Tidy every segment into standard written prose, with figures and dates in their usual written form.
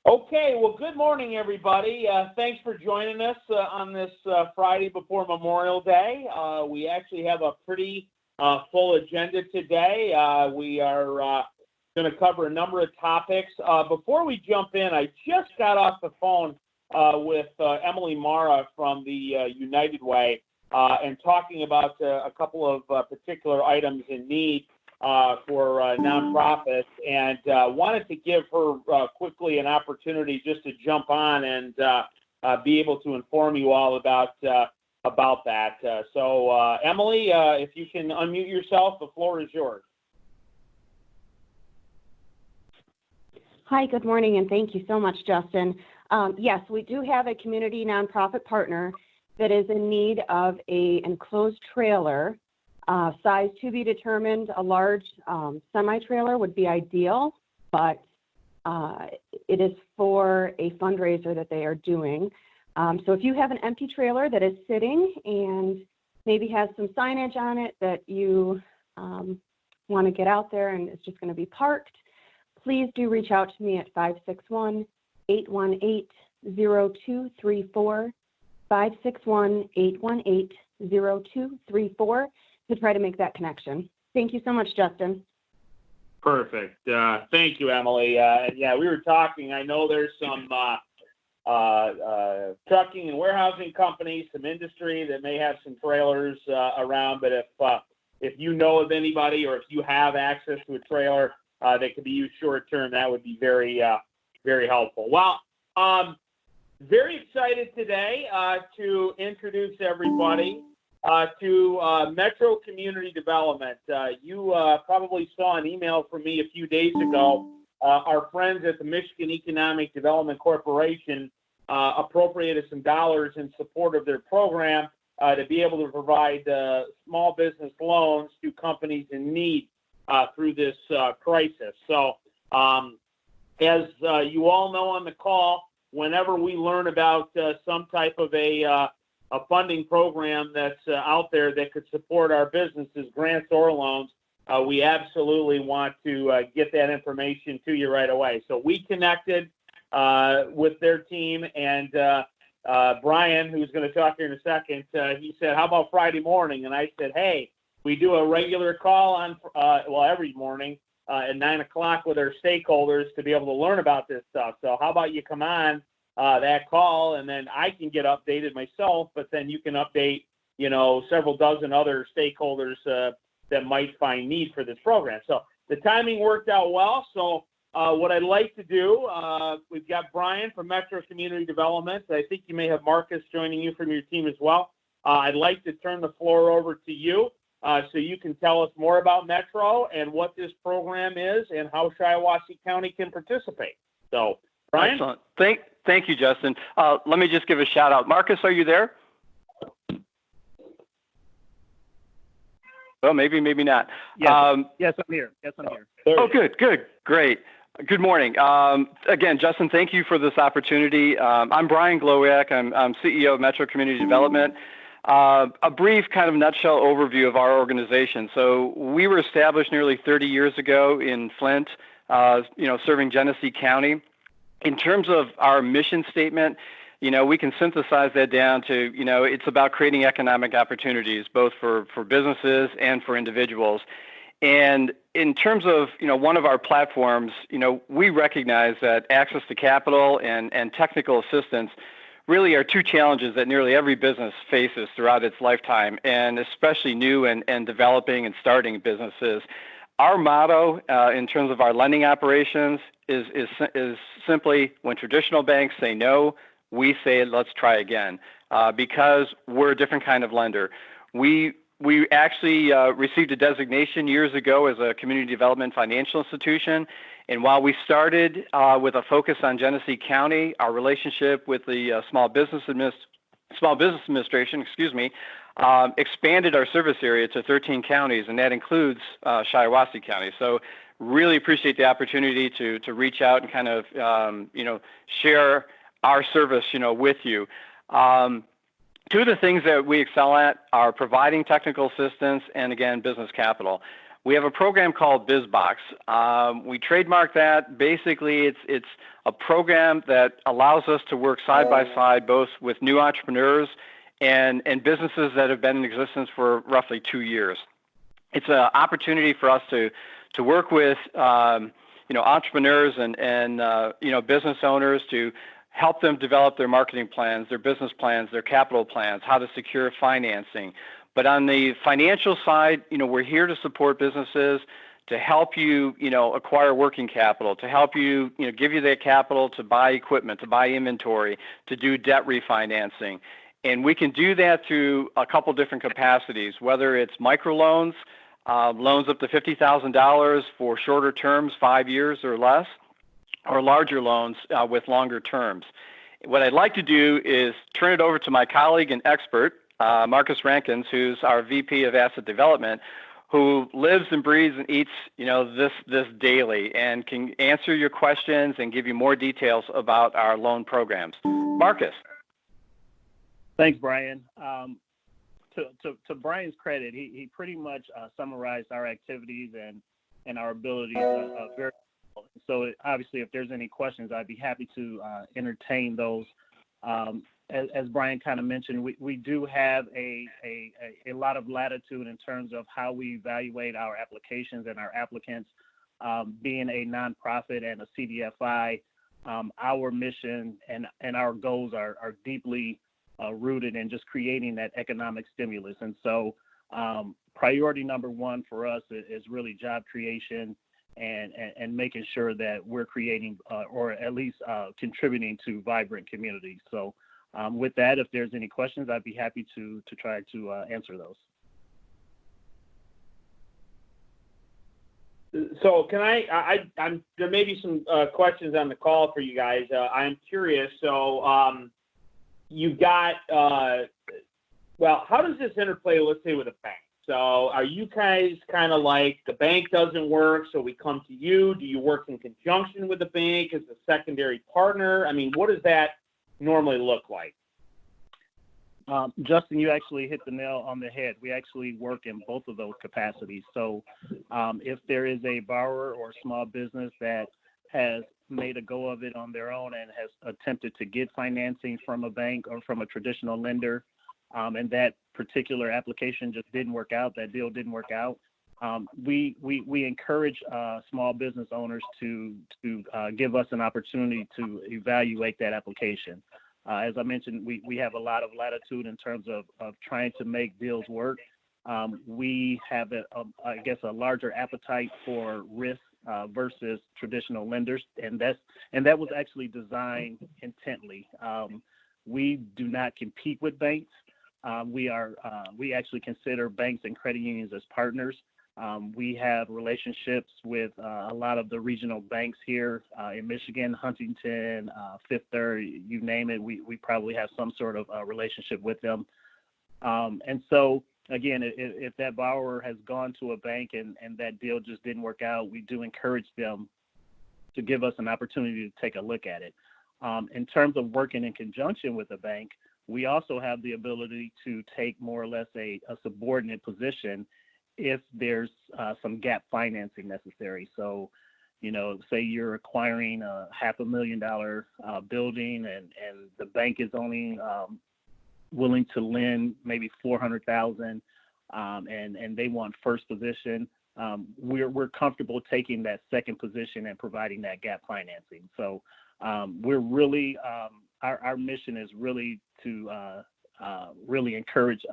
Okay, well, good morning, everybody. Thanks for joining us on this Friday before Memorial Day. We actually have a pretty full agenda today. We are going to cover a number of topics. Before we jump in, I just got off the phone with Emily Mara from the United Way and talking about a couple of particular items in need for nonprofits, and wanted to give her quickly an opportunity just to jump on and be able to inform you all about that. So, Emily, if you can unmute yourself, the floor is yours. Hi, good morning, and thank you so much, Justin. Yes, we do have a community nonprofit partner that is in need of an enclosed trailer. Size to be determined. A large semi-trailer would be ideal, but it is for a fundraiser that they are doing. So if you have an empty trailer that is sitting and maybe has some signage on it that you want to get out there and it's just going to be parked, please do reach out to me at 561-818-0234, 561-818-0234. to try to make that connection. Thank you so much, Justin. Perfect. Thank you, Emily. Yeah, we were talking. I know there's some trucking and warehousing companies, some industry that may have some trailers around, but if you know of anybody or if you have access to a trailer that could be used short term, that would be very, very helpful. Well, very excited today to introduce everybody to Metro Community Development. You probably saw an email from me a few days ago. Our friends at the Michigan Economic Development Corporation appropriated some dollars in support of their program to be able to provide small business loans to companies in need through this crisis. So as you all know on the call, whenever we learn about some type of a funding program that's out there that could support our businesses, grants or loans, we absolutely want to get that information to you right away. So we connected with their team, and Brian, who's going to talk here in a second, he said, how about Friday morning? And I said, hey, we do a regular call on, every morning at 9 o'clock with our stakeholders to be able to learn about this stuff. So how about you come on that call, and then I can get updated myself, but then you can update, several dozen other stakeholders that might find need for this program. So the timing worked out well. So what I'd like to do, we've got Brian from Metro Community Development. I think you may have Marcus joining you from your team as well. I'd like to turn the floor over to you so you can tell us more about Metro and what this program is and how Shiawassee County can participate. So, Brian? Excellent. Thank you, Justin. Let me just give a shout out. Marcus, are you there? Well, maybe not. Yes, yes, I'm here. Oh, good, great. Good morning. Again, Justin, thank you for this opportunity. I'm Brian Glowiak. I'm CEO of Metro Community Development. A brief kind of nutshell overview of our organization. So we were established nearly 30 years ago in Flint, serving Genesee County. In terms of our mission statement, we can synthesize that down to, it's about creating economic opportunities, both for businesses and for individuals. And in terms of, one of our platforms, we recognize that access to capital and technical assistance really are two challenges that nearly every business faces throughout its lifetime, and especially new and developing and starting businesses. Our motto in terms of our lending operations is simply, when traditional banks say no, we say let's try again, because we're a different kind of lender. We actually received a designation years ago as a community development financial institution, and while we started with a focus on Genesee County, our relationship with the Small Business Administration, expanded our service area to 13 counties, and that includes Shiawassee County. So really appreciate the opportunity to reach out and kind of, share our service, with you. Two of the things that we excel at are providing technical assistance and, again, business capital. we have a program called BizBox. We trademarked that. Basically, it's a program that allows us to work side by side, both with new entrepreneurs and businesses that have been in existence for roughly 2 years. It's an opportunity for us to work with entrepreneurs and business owners to help them develop their marketing plans, their business plans, their capital plans, how to secure financing. But on the financial side, we're here to support businesses, to help you, acquire working capital, to help you, give you that capital to buy equipment, to buy inventory, to do debt refinancing. And we can do that through a couple different capacities, whether it's microloans, loans up to $50,000 for shorter terms, 5 years or less, or larger loans with longer terms. What I'd like to do is turn it over to my colleague and expert, Marcus Rankins, who's our VP of Asset Development, who lives and breathes and eats, this daily and can answer your questions and give you more details about our loan programs. Marcus. Thanks, Brian. To Brian's credit, he pretty much summarized our activities and our abilities very well. So obviously, if there's any questions, I'd be happy to entertain those. As Brian kind of mentioned, we do have a lot of latitude in terms of how we evaluate our applications and our applicants. Being a nonprofit and a CDFI, our mission and our goals are deeply rooted in just creating that economic stimulus. And so priority number one for us is really job creation and making sure that we're creating or at least contributing to vibrant communities. So with that, if there's any questions, I'd be happy to try to answer those. So can I'm there may be some questions on the call for you guys. I'm curious. So you've got, how does this interplay, let's say, with a bank? So are you guys kind of like the bank doesn't work, so we come to you? Do you work in conjunction with the bank as a secondary partner? I mean, what does that normally look like? Justin, you actually hit the nail on the head. We actually work in both of those capacities. So if there is a borrower or small business that has made a go of it on their own and has attempted to get financing from a bank or from a traditional lender, and that particular application just didn't work out, that deal didn't work out, we encourage small business owners to give us an opportunity to evaluate that application. As I mentioned, we have a lot of latitude in terms of trying to make deals work. We have, a larger appetite for risk versus traditional lenders, and that was actually designed intently. We do not compete with banks. We actually consider banks and credit unions as partners. We have relationships with a lot of the regional banks here in Michigan, Huntington, Fifth Third, you name it. We probably have some sort of relationship with them. And so, again, if that borrower has gone to a bank and that deal just didn't work out, we do encourage them to give us an opportunity to take a look at it. In terms of working in conjunction with a bank, we also have the ability to take more or less a subordinate position if there's some gap financing necessary. So, say you're acquiring a $500,000 building and the bank is only willing to lend maybe $400,000 and they want first position, we're comfortable taking that second position and providing that gap financing. So we're really our mission is really to really encourage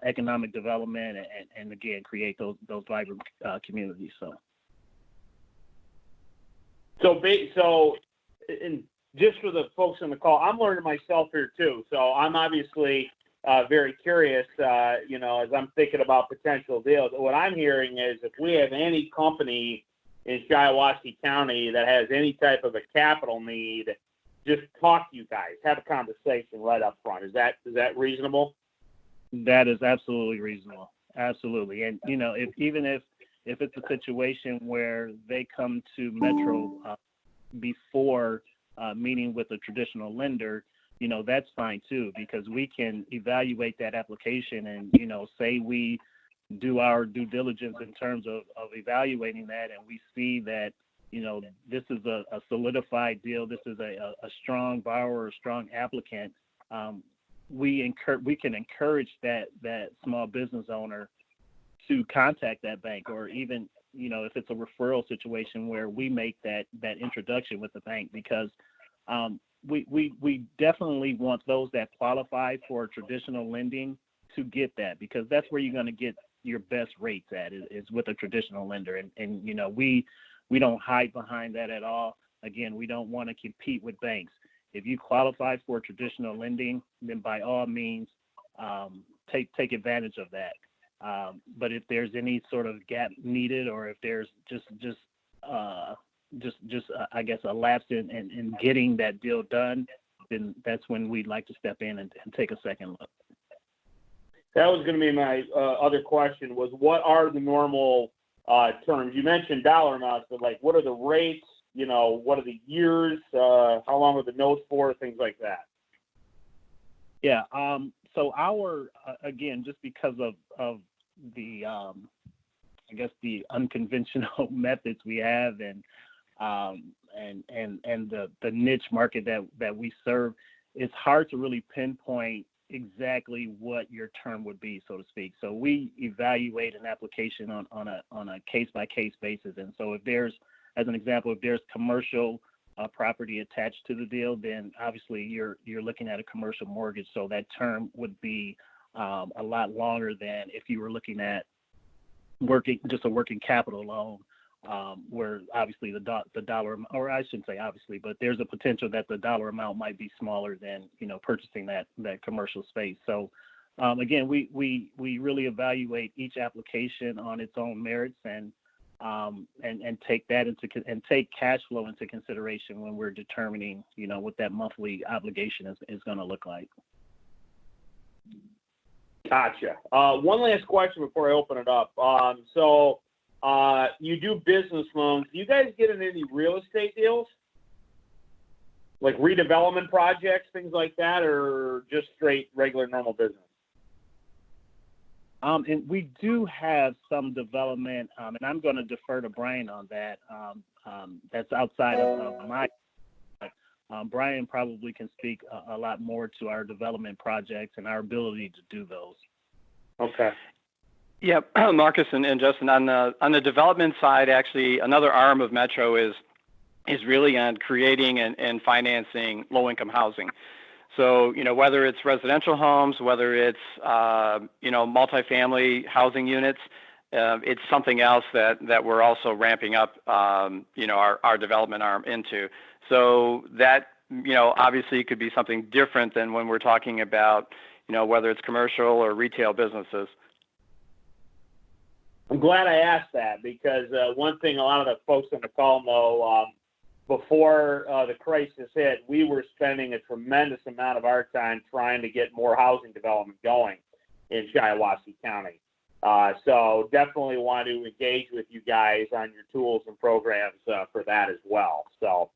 economic development and again create those vibrant communities. So and just for the folks on the call, I'm learning myself here too. So I'm obviously very curious, as I'm thinking about potential deals. What I'm hearing is if we have any company in Shiawassee County that has any type of a capital need, just talk to you guys, have a conversation right up front. Is that reasonable? That is absolutely reasonable. Absolutely. And, if it's a situation where they come to Metro before meeting with a traditional lender, that's fine too, because we can evaluate that application and, say we do our due diligence in terms of evaluating that, and we see that, this is a solidified deal, this is a strong borrower, a strong applicant, we can encourage that small business owner to contact that bank, or even, if it's a referral situation where we make that introduction with the bank, because we definitely want those that qualify for traditional lending to get that, because that's where you're going to get your best rates at is with a traditional lender. And we don't hide behind that at all. Again, we don't want to compete with banks. If you qualify for traditional lending, then by all means, take advantage of that. But if there's any sort of gap needed, or if there's just I guess a lapse in getting that deal done, then that's when we'd like to step in and take a second look. That was going to be my other question, was what are the normal terms? You mentioned dollar amounts, but like what are the rates? What are the years? How long are the notes for? Things like that. Yeah. So our again, just because of the I guess the unconventional methods we have, and the niche market that we serve, it's hard to really pinpoint exactly what your term would be, so to speak. So we evaluate an application on a case by case basis. And so if there's, as an example, if there's commercial property attached to the deal, then obviously you're looking at a commercial mortgage. So that term would be a lot longer than if you were looking at just a working capital loan, where obviously the dollar, or I shouldn't say obviously, but there's a potential that the dollar amount might be smaller than purchasing that commercial space. So again, we really evaluate each application on its own merits, and take that and take cash flow into consideration when we're determining what that monthly obligation is going to look like. Gotcha. One last question before I open it up. So you do business loans. Do you guys get into any real estate deals? Like redevelopment projects, things like that, or just straight regular normal business? And we do have some development, and I'm going to defer to Brian on that. That's outside of my. Brian probably can speak a lot more to our development projects and our ability to do those. Okay. Yeah, Marcus and Justin, on the development side, actually, another arm of Metro is really on creating and financing low-income housing. So, whether it's residential homes, whether it's, multifamily housing units, it's something else that we're also ramping up, our development arm into. So that, obviously could be something different than when we're talking about, whether it's commercial or retail businesses. I'm glad I asked that, because one thing a lot of the folks on the call know, before the crisis hit, we were spending a tremendous amount of our time trying to get more housing development going in Shiawassee County. So definitely want to engage with you guys on your tools and programs for that as well. So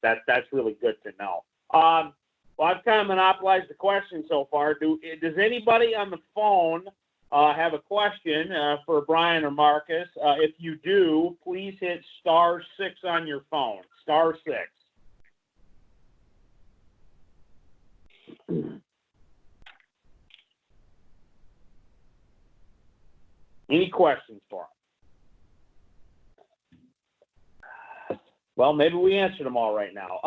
that's really good to know. Well, I've kind of monopolized the question so far. Does anybody on the phone have a question for Brian or Marcus? If you do, please hit *6 on your phone. *6. Any questions for him? Well, maybe we answered them all right now.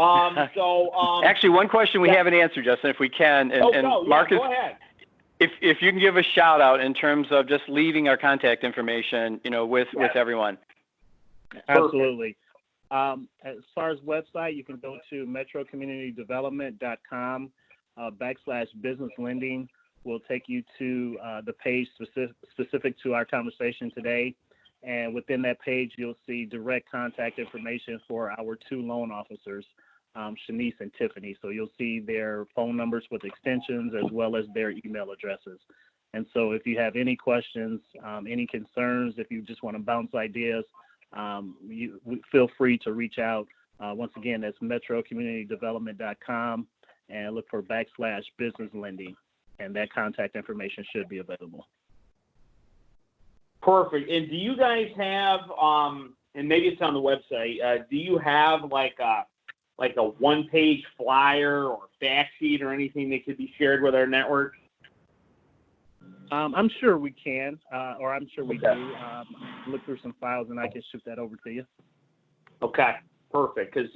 Actually, one question we haven't answered, Justin, if we can, Marcus, go ahead. If you can give a shout out in terms of just leaving our contact information, with everyone. Absolutely. As far as website, you can go to metrocommunitydevelopment.com /business lending. Will take you to the page specific to our conversation today. And within that page, you'll see direct contact information for our two loan officers, Shanice and Tiffany. So you'll see their phone numbers with extensions as well as their email addresses. And so if you have any questions, any concerns, if you just want to bounce ideas, you feel free to reach out. Once again, that's metrocommunitydevelopment.com and look for /business lending. And that contact information should be available. Perfect. And do you guys have, and maybe it's on the website, do you have like a one-page flyer or fact sheet or anything that could be shared with our network? I'm sure we can, or I'm sure we do. Look through some files and I can shoot that over to you. Okay, perfect. Because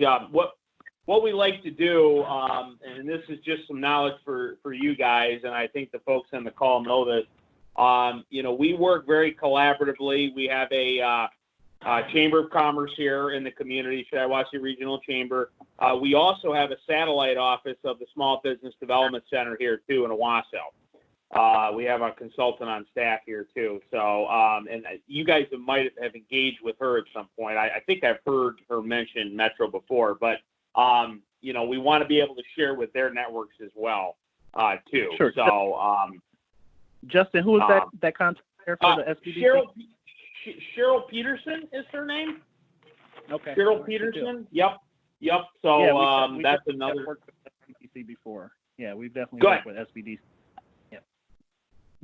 what we like to do, and this is just some knowledge for you guys, and I think the folks on the call know this. We work very collaboratively. We have a Chamber of Commerce here in the community, Shiawassee Regional Chamber. We also have a satellite office of the Small Business Development Center here too in Owasso. We have a consultant on staff here too. So, and you guys might have engaged with her at some point. I think I've heard her mention Metro before, but we want to be able to share with their networks as well too. Sure. So, Justin, who is that contact there for the SBD? Cheryl Peterson is her name. Okay. Cheryl Peterson. Yep. So yeah, that's another. We've worked with SBDC before. Yeah, we've definitely Good. worked with SBDC. Yeah.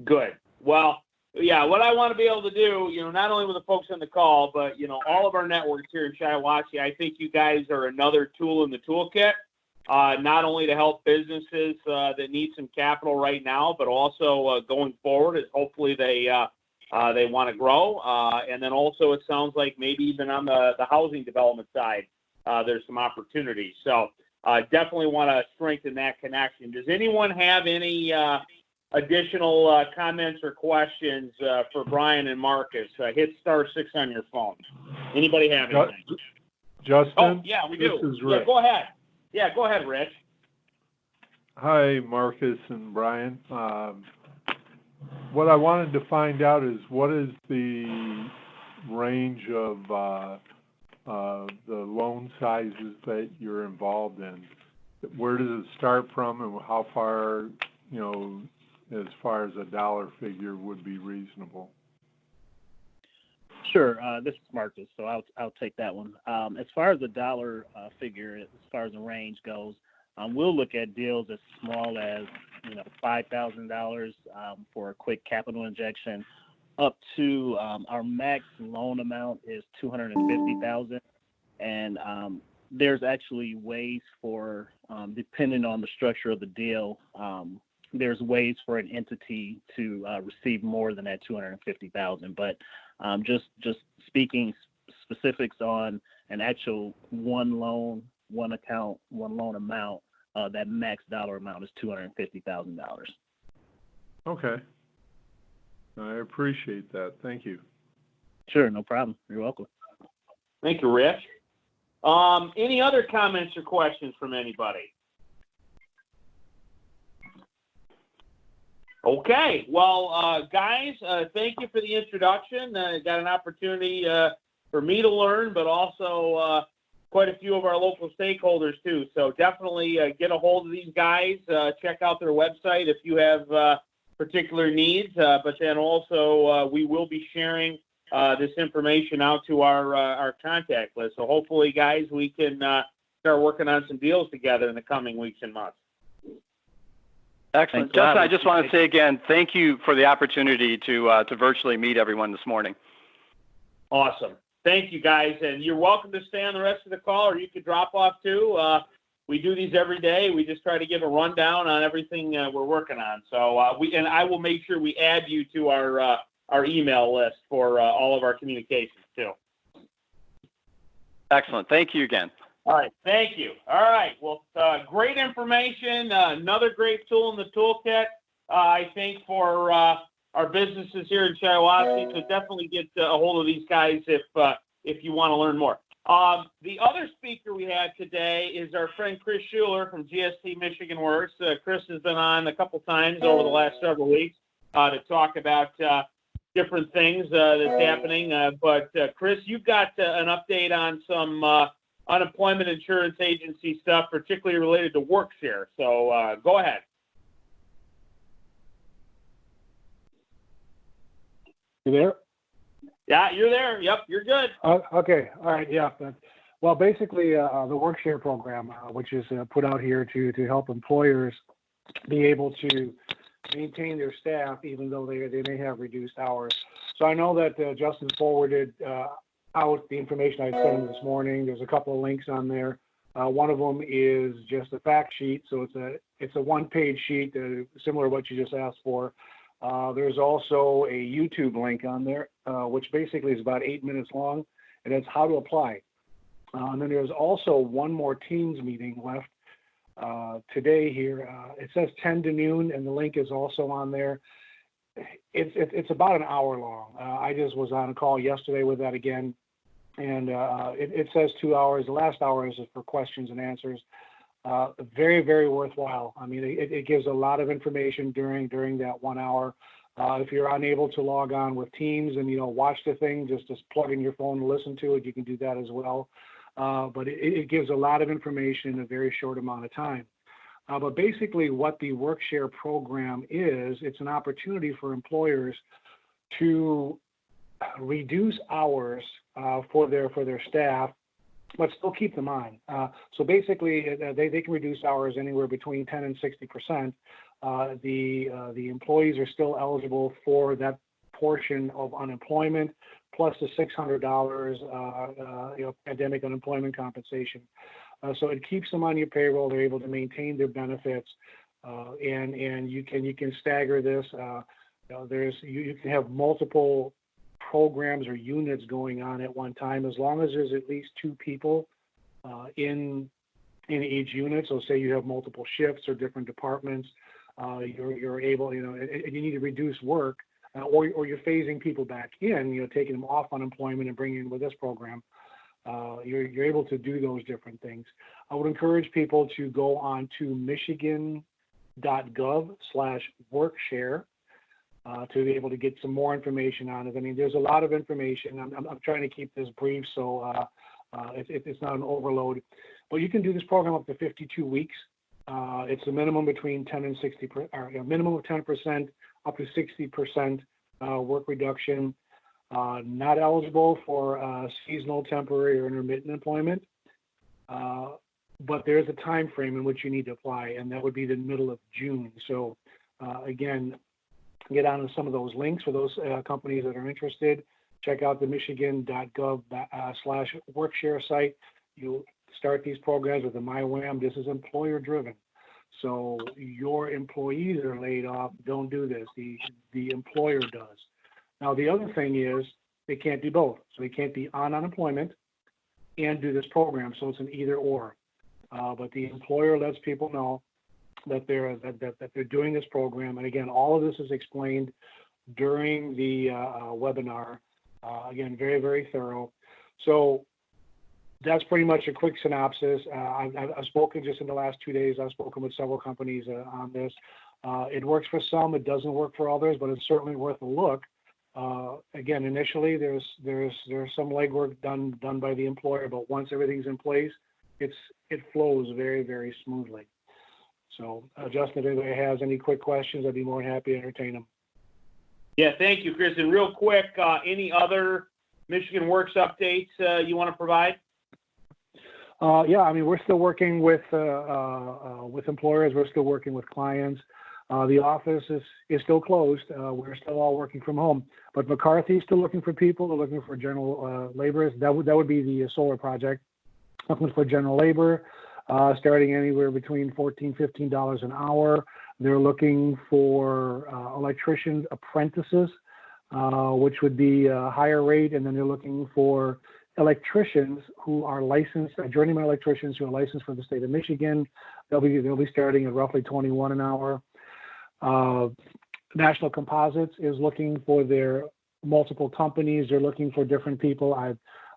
Good. Well, yeah. What I want to be able to do, not only with the folks on the call, but all of our networks here in Shiawassee, I think you guys are another tool in the toolkit. Not only to help businesses that need some capital right now, but also going forward, as hopefully they want to grow. And then also it sounds like maybe even on the housing development side, there's some opportunities. So definitely want to strengthen that connection. Does anyone have any additional comments or questions for Brian and Marcus? Hit *6 on your phone. Anybody have anything? Justin? Oh, yeah, we do. This is Rick. Yeah, go ahead. Yeah, go ahead, Rich. Hi, Marcus and Brian. What I wanted to find out is what is the range of the loan sizes that you're involved in? Where does it start from, and how far, as far as a dollar figure would be reasonable? Sure. This is Marcus, so I'll take that one. As far as the dollar figure, as far as the range goes, we'll look at deals as small as $5,000 for a quick capital injection, up to our max loan amount is $250,000, and there's actually ways for, depending on the structure of the deal, there's ways for an entity to receive more than that $250,000, but just speaking specifics on an actual one loan, one account, one loan amount, that max dollar amount is $250,000. Okay. I appreciate that. Thank you. Sure, no problem. You're welcome. Thank you, Rich. Any other comments or questions from anybody? Okay. Well, guys, thank you for the introduction. Got an opportunity for me to learn, but also quite a few of our local stakeholders too. So definitely get a hold of these guys. Check out their website if you have particular needs. But then also we will be sharing this information out to our contact list. So hopefully, guys, we can start working on some deals together in the coming weeks and months. Excellent. Justin, I just want to say again, thank you for the opportunity to virtually meet everyone this morning. Awesome. Thank you, guys. And you're welcome to stay on the rest of the call, or you could drop off too. We do these every day. We just try to give a rundown on everything we're working on. So I will make sure we add you to our email list for all of our communications too. Excellent. Thank you again. All right. Thank you. All right. Well, great information. Another great tool in the toolkit, I think, for our businesses here in Shiawassee. So definitely get a hold of these guys if you want to learn more. The other speaker we had today is our friend Chris Schuler from GST Michigan Works. Chris has been on a couple times over the last several weeks to talk about different things that's happening. But Chris, you've got an update on some unemployment insurance agency stuff, particularly related to WorkShare. So go ahead. You there? Yeah, you're there. Yep, you're good. Okay. All right. Yeah. Well, basically, the WorkShare program, which is put out here to help employers be able to maintain their staff, even though they may have reduced hours. So I know that Justin forwarded out the information I sent him this morning. There's a couple of links on there. One of them is just a fact sheet, so it's a one-page sheet, similar to what you just asked for. There's also a YouTube link on there, which basically is about 8 minutes long, and it's how to apply. And then there's also one more Teams meeting left today here. It says 10 to noon, and the link is also on there. It's about an hour long. I just was on a call yesterday with that again, and it says 2 hours. The last hour is for questions and answers. Very, very worthwhile. I mean, it gives a lot of information during that 1 hour. If you're unable to log on with Teams and, watch the thing, just plug in your phone and listen to it, you can do that as well. But it gives a lot of information in a very short amount of time. But basically what the WorkShare program is, it's an opportunity for employers to reduce hours for their staff, but still keep them on. So basically, they can reduce hours anywhere between 10 and 60%. The employees are still eligible for that portion of unemployment, plus the $600 pandemic unemployment compensation. So it keeps them on your payroll. They're able to maintain their benefits, and you can stagger this. You can have multiple programs or units going on at one time, as long as there's at least 2 people in each unit. So say you have multiple shifts or different departments, you're able, and you need to reduce work, or you're phasing people back in, taking them off unemployment and bringing in with this program. You're able to do those different things. I would encourage people to go on to michigan.gov/workshare to be able to get some more information on it. I mean, there's a lot of information. I'm trying to keep this brief, so it's not an overload. But you can do this program up to 52 weeks. It's a minimum between 10 and 60%, or a minimum of 10% up to 60% work reduction. Not eligible for seasonal, temporary, or intermittent employment. But there's a time frame in which you need to apply, and that would be the middle of June. So again, get on to some of those links for those companies that are interested. Check out the michigan.gov/workshare site. You start these programs with the MyWham. This is employer driven. So your employees are laid off. Don't do this. The employer does. Now, the other thing is they can't do both. So they can't be on unemployment and do this program. So it's an either or. But the employer lets people know that they're doing this program. And again, all of this is explained during the webinar. Again, very, very thorough. So that's pretty much a quick synopsis. I've spoken just in the last 2 days. I've spoken with several companies on this. It works for some. It doesn't work for others, but it's certainly worth a look. Again, initially there's some legwork done by the employer, but once everything's in place, it flows very, very smoothly. So, Justin, if anybody has any quick questions, I'd be more than happy to entertain them. Yeah, thank you, Chris. And real quick, any other Michigan Works updates you want to provide? Yeah, I mean, we're still working with employers. We're still working with clients. The office is still closed. We're still all working from home. But McCarthy's still looking for people. They're looking for general laborers. That would be the solar project. Looking for general labor, starting anywhere between $14, $15 an hour. They're looking for electrician apprentices, which would be a higher rate. And then they're looking for electricians who are licensed, journeyman electricians who are licensed for the state of Michigan. They'll be starting at roughly $21 an hour. National Composites is looking for their multiple companies. They're looking for different people.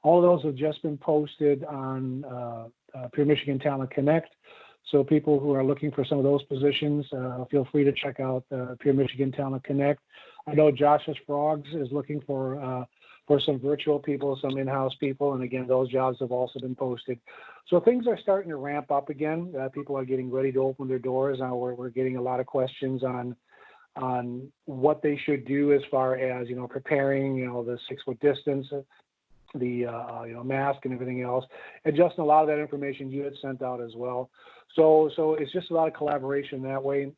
All of those have just been posted on Pure Michigan Talent Connect. So people who are looking for some of those positions, feel free to check out Pure Michigan Talent Connect. I know Josh's Frogs is looking for some virtual people, some in-house people, and again, those jobs have also been posted. So things are starting to ramp up again. People are getting ready to open their doors. Now we're getting a lot of questions on what they should do as far as preparing, the 6-foot distance, the mask and everything else. And Justin, a lot of that information you had sent out as well. So it's just a lot of collaboration that way.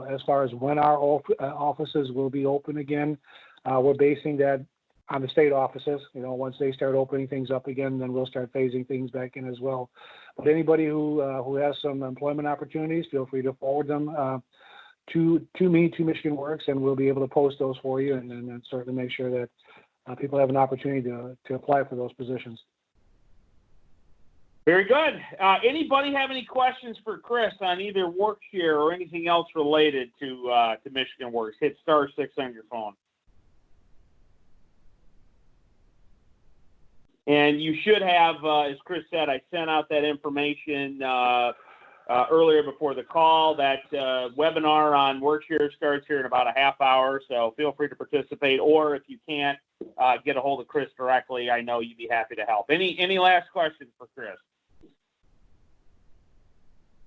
As far as when our offices will be open again, We're basing that on the state offices. Once they start opening things up again, then we'll start phasing things back in as well. But anybody who has some employment opportunities, feel free to forward them to me, to Michigan Works, and we'll be able to post those for you and certainly make sure that people have an opportunity to apply for those positions. Very good. Anybody have any questions for Chris on either WorkShare or anything else related to Michigan Works? Hit *6 on your phone. And you should have, as Chris said, I sent out that information earlier before the call. That webinar on WorkShare starts here in about a half hour, so feel free to participate. Or if you can't, get a hold of Chris directly. I know you'd be happy to help. Any last questions for Chris?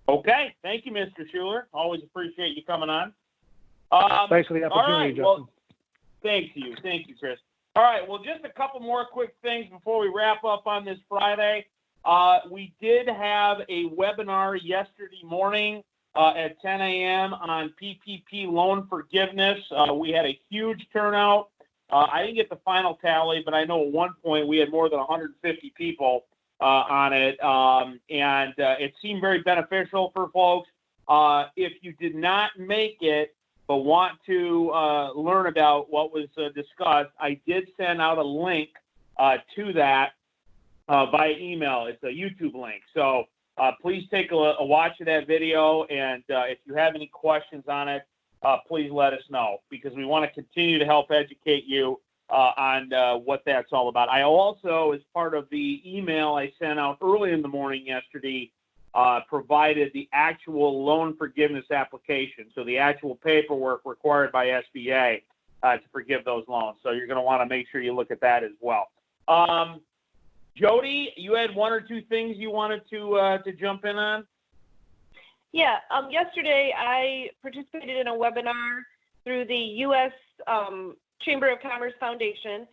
Okay. Thank you, Mr. Schuler. Always appreciate you coming on. Thanks for the opportunity, Justin. Well, thank you, Chris. All right, well, just a couple more quick things before we wrap up on this Friday. We did have a webinar yesterday morning at 10 a.m. on PPP loan forgiveness. We had a huge turnout. I didn't get the final tally, but I know at one point we had more than 150 people on it, and it seemed very beneficial for folks. If you did not make it, but want to learn about what was discussed, I did send out a link to that by email. It's a YouTube link. So please take a watch of that video, and if you have any questions on it, please let us know, because we want to continue to help educate you on what that's all about. I also, as part of the email I sent out early in the morning yesterday, provided the actual loan forgiveness application, so the actual paperwork required by SBA to forgive those loans. So you're going to want to make sure you look at that as well. Jody, you had one or two things you wanted to jump in on? Yeah. Yesterday I participated in a webinar through the U.S. Chamber of Commerce Foundation,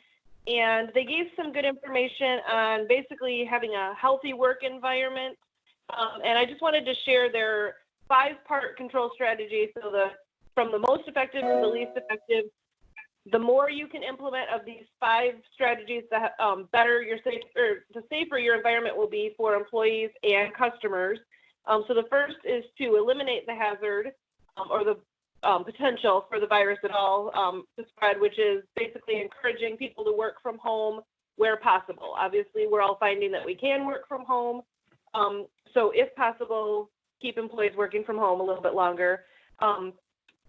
and they gave some good information on basically having a healthy work environment. And I just wanted to share their 5-part control strategy. So from the most effective to the least effective, the more you can implement of these 5 strategies, the better the safer your environment will be for employees and customers. So the first is to eliminate the hazard or the potential for the virus at all to spread, which is basically encouraging people to work from home where possible. Obviously, we're all finding that we can work from home. So if possible, keep employees working from home a little bit longer.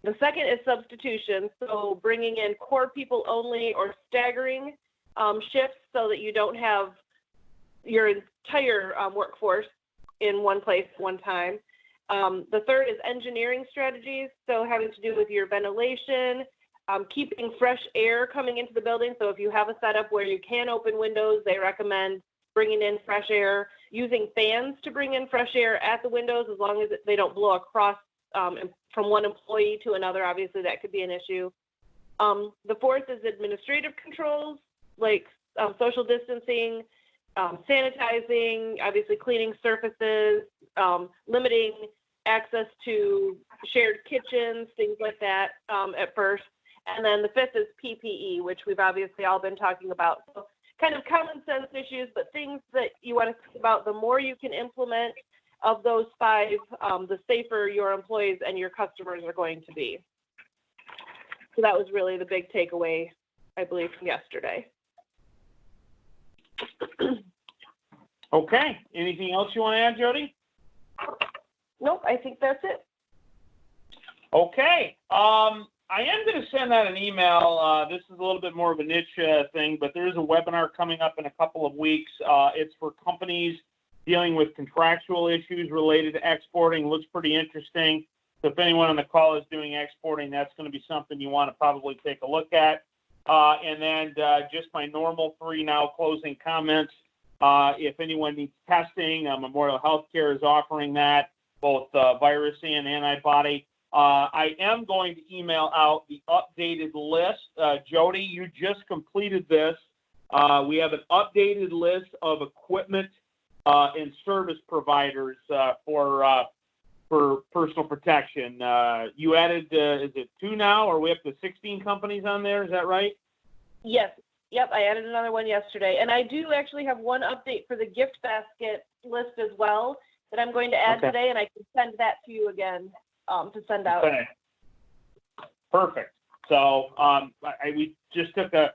The second is substitution. So bringing in core people only or staggering shifts so that you don't have your entire workforce in one place at one time. The third is engineering strategies. So having to do with your ventilation, keeping fresh air coming into the building. So if you have a setup where you can open windows, they recommend bringing in fresh air, using fans to bring in fresh air at the windows as long as they don't blow across from one employee to another. Obviously, that could be an issue. The fourth is administrative controls, like social distancing, sanitizing, obviously cleaning surfaces, limiting access to shared kitchens, things like that at first. And then the fifth is PPE, which we've obviously all been talking about. So kind of common sense issues, but things that you want to think about. The more you can implement of those 5, the safer your employees and your customers are going to be. So that was really the big takeaway, I believe, from yesterday. Okay. Anything else you want to add, Jody? Nope, I think that's it. Okay. I am going to send out an email. This is a little bit more of a niche thing, but there is a webinar coming up in a couple of weeks. It's for companies dealing with contractual issues related to exporting. Looks pretty interesting. So if anyone on the call is doing exporting, that's going to be something you want to probably take a look at. And then just my normal 3 now closing comments. If anyone needs testing, Memorial Healthcare is offering that, both virus and antibody. I am going to email out the updated list. Jody, you just completed this. We have an updated list of equipment and service providers for for personal protection. You added, is it 2 now, or are we up to 16 companies on there? Is that right? Yes. Yep, I added another one yesterday. And I do actually have one update for the gift basket list as well that I'm going to add today, and I can send that to you again to send out. Okay. Perfect. So we just took a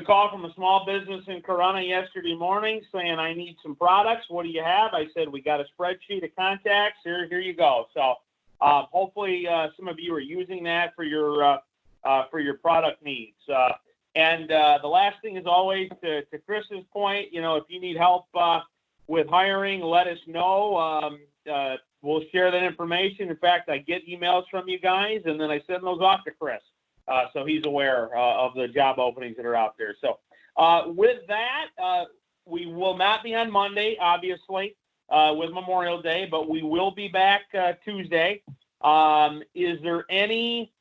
call from a small business in Corona yesterday morning saying, I need some products. What do you have? I said, we got a spreadsheet of contacts. Here you go. So hopefully some of you are using that for your product needs. And the last thing is always to Chris's point, if you need help with hiring, let us know. We'll share that information. In fact, I get emails from you guys, and then I send those off to Chris. So he's aware of the job openings that are out there. So with that, we will not be on Monday, obviously, with Memorial Day, but we will be back Tuesday. Is there any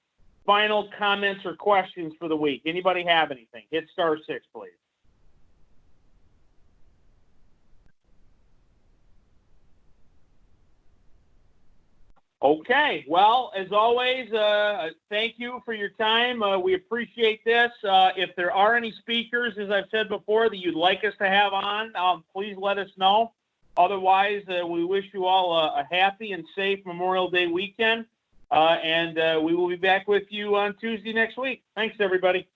final comments or questions for the week? Anybody have anything? Hit *6, please. Okay. Well, as always, thank you for your time. We appreciate this. If there are any speakers, as I've said before, that you'd like us to have on, please let us know. Otherwise, we wish you all a happy and safe Memorial Day weekend. And we will be back with you on Tuesday next week. Thanks, everybody.